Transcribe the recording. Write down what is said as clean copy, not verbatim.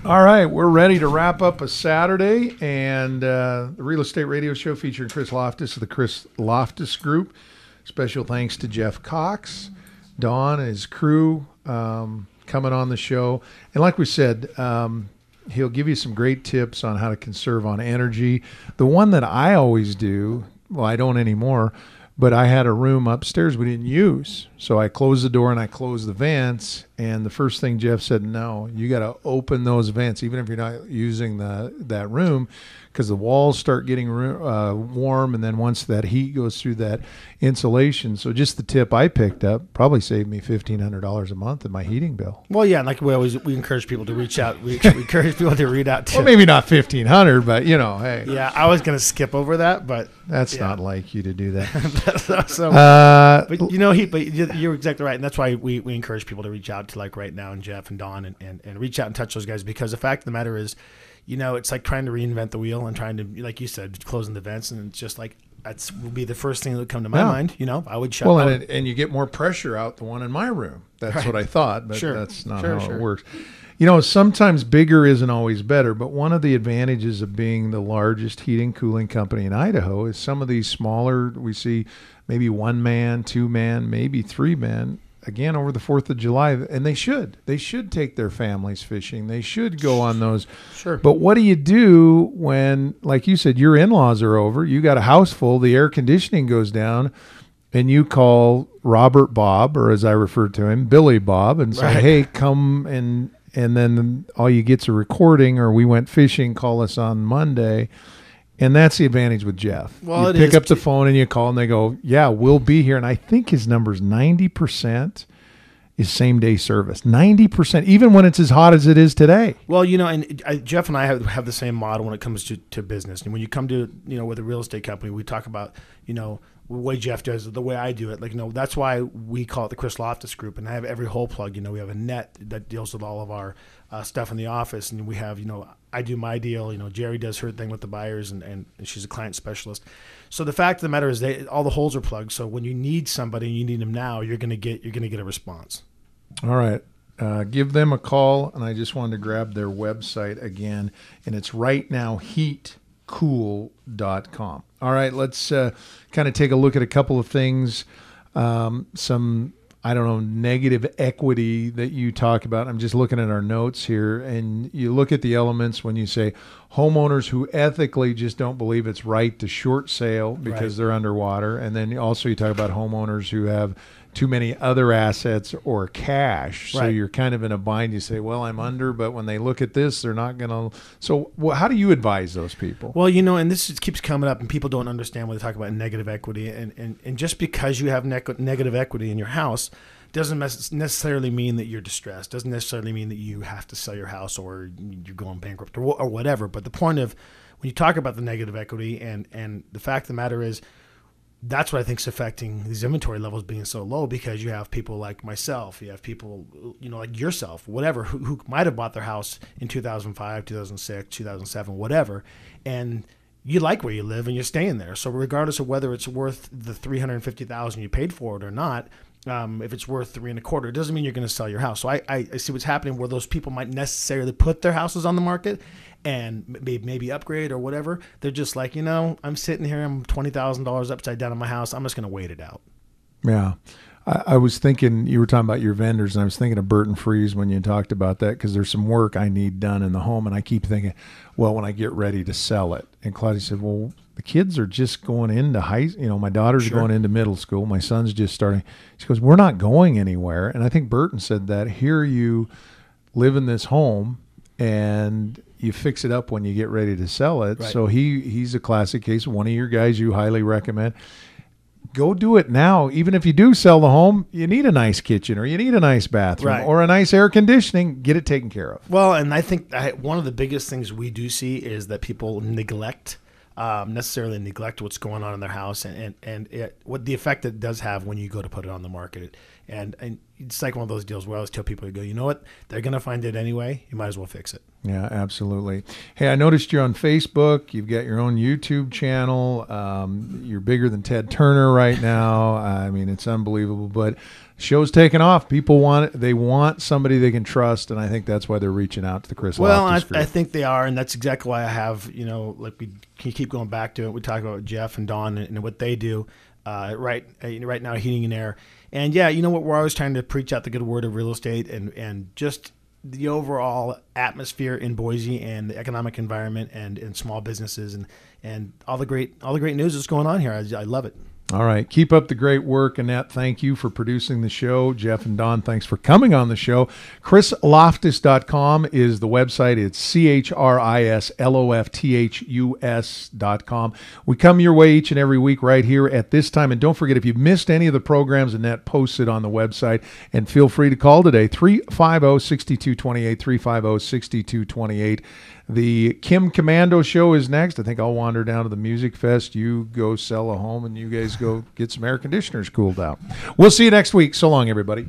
All right, we're ready to wrap up a Saturday, and the Real Estate Radio Show featuring Chris Lofthus of the Chris Lofthus Group. Special thanks to Jeff Cox, Don, and his crew coming on the show. And like we said, he'll give you some great tips on how to conserve on energy. The one that I always do, well, I don't anymore, but I had a room upstairs we didn't use. So I closed the door and I closed the vents. And the first thing Jeff said, no, you got to open those vents, even if you're not using that room, because the walls start getting warm. And then once that heat goes through that insulation. So just the tip I picked up probably saved me $1,500 a month in my heating bill. Well, yeah, like we encourage people to reach out. We encourage people to read out to. Well, maybe not $1,500, but hey. Yeah, I was going to skip over that, but that's not like you to do that. But you're exactly right, and that's why we encourage people to reach out to, like right now, and Jeff and Don, and reach out and touch those guys, because the fact of the matter is, it's like trying to reinvent the wheel and trying to, like you said, closing the vents, and it's just like that will be the first thing that would come to my mind. I would shut. Well, and you get more pressure out the one in my room. That's right. What I thought, but that's not how it works. Sometimes bigger isn't always better, but one of the advantages of being the largest heating cooling company in Idaho is some of these smaller, we see maybe 1 man, 2 man, maybe 3 men, again, over the 4th of July, and they should take their families fishing. They should go on those. Sure. But what do you do when, like you said, your in-laws are over, you got a house full, the air conditioning goes down, and you call Robert Bob, or as I refer to him, Billy Bob, and say, hey, come, and then all you get's a recording, or we went fishing, call us on Monday. And that's the advantage with Jeff. Well, you pick up the phone and you call, and they go, yeah, we'll be here. And I think his number's 90% is same-day service. 90%, even when it's as hot as it is today. Well, Jeff and I have the same model when it comes to business. And when you come to, with a real estate company, we talk about, the way Jeff does it, the way I do it. That's why we call it the Chris Lofthus Group. And I have every hole plug. We have a net that deals with all of our stuff in the office. And we have, I do my deal. Jerry does her thing with the buyers, and she's a client specialist. So the fact of the matter is, all the holes are plugged. So when you need somebody, and you need them now, you're gonna get a response. All right, give them a call, and I just wanted to grab their website again, and it's rightnowheatcool.com. All right, let's kind of take a look at a couple of things. Some negative equity that you talk about. I'm just looking at our notes here, and you look at the elements when you say homeowners who ethically just don't believe it's right to short sale because they're underwater. And then also you talk about homeowners who have too many other assets or cash. So you're kind of in a bind. You say, well, I'm under, but when they look at this, they're not going to. So how do you advise those people? Well, and this keeps coming up, and people don't understand when they talk about negative equity. And just because you have negative equity in your house doesn't necessarily mean that you're distressed. Doesn't necessarily mean that you have to sell your house or you're going bankrupt or whatever. But the point of when you talk about the negative equity and the fact of the matter is, that's what I think is affecting these inventory levels being so low, because you have people like myself, you have people, like yourself, whatever, who might have bought their house in 2005, 2006, 2007, whatever, and you like where you live and you're staying there. So regardless of whether it's worth the $350,000 you paid for it or not, if it's worth $3.25, it doesn't mean you're going to sell your house. So I see what's happening where those people might necessarily put their houses on the market and maybe upgrade or whatever. They're just like, I'm sitting here, I'm $20,000 upside down in my house. I'm just going to wait it out. Yeah. I was thinking, you were talking about your vendors, and I was thinking of Burton Freeze when you talked about that, because there's some work I need done in the home, and I keep thinking, well, when I get ready to sell it. And Claudia said, well, the kids are just going into my daughter's going into middle school. My son's just starting. She goes, we're not going anywhere. And I think Burton said that here you live in this home and you fix it up when you get ready to sell it. Right. So he's a classic case. One of your guys you highly recommend. Go do it now. Even if you do sell the home, you need a nice kitchen or you need a nice bathroom or a nice air conditioning. Get it taken care of. Well, and I think one of the biggest things we do see is that people necessarily neglect what's going on in their house and what the effect it does have when you go to put it on the market. And it's like one of those deals where I always tell people, you go, you know what? They're going to find it anyway. You might as well fix it. Yeah, absolutely. Hey, I noticed you're on Facebook. You've got your own YouTube channel. You're bigger than Ted Turner right now. I mean, it's unbelievable. But show's taking off. People want it. They want somebody they can trust, and I think that's why they're reaching out to the Chris Lofthus group. I think they are, and that's exactly why I have, like we can keep going back to it. We talk about Jeff and Don and what they do right now, heating and air. And yeah, you know what? We're always trying to preach out the good word of real estate and just the overall atmosphere in Boise and the economic environment and small businesses and all the great news that's going on here. I love it. All right. Keep up the great work. Annette, thank you for producing the show. Jeff and Don, thanks for coming on the show. ChrisLofthus.com is the website. It's ChrisLofthus.com. We come your way each and every week right here at this time. And don't forget, if you've missed any of the programs, Annette posts it on the website. And feel free to call today, 350-6228, 350-6228. The Kim Commando show is next. I think I'll wander down to the Music Fest. You go sell a home, and you guys go get some air conditioners cooled out. We'll see you next week. So long, everybody.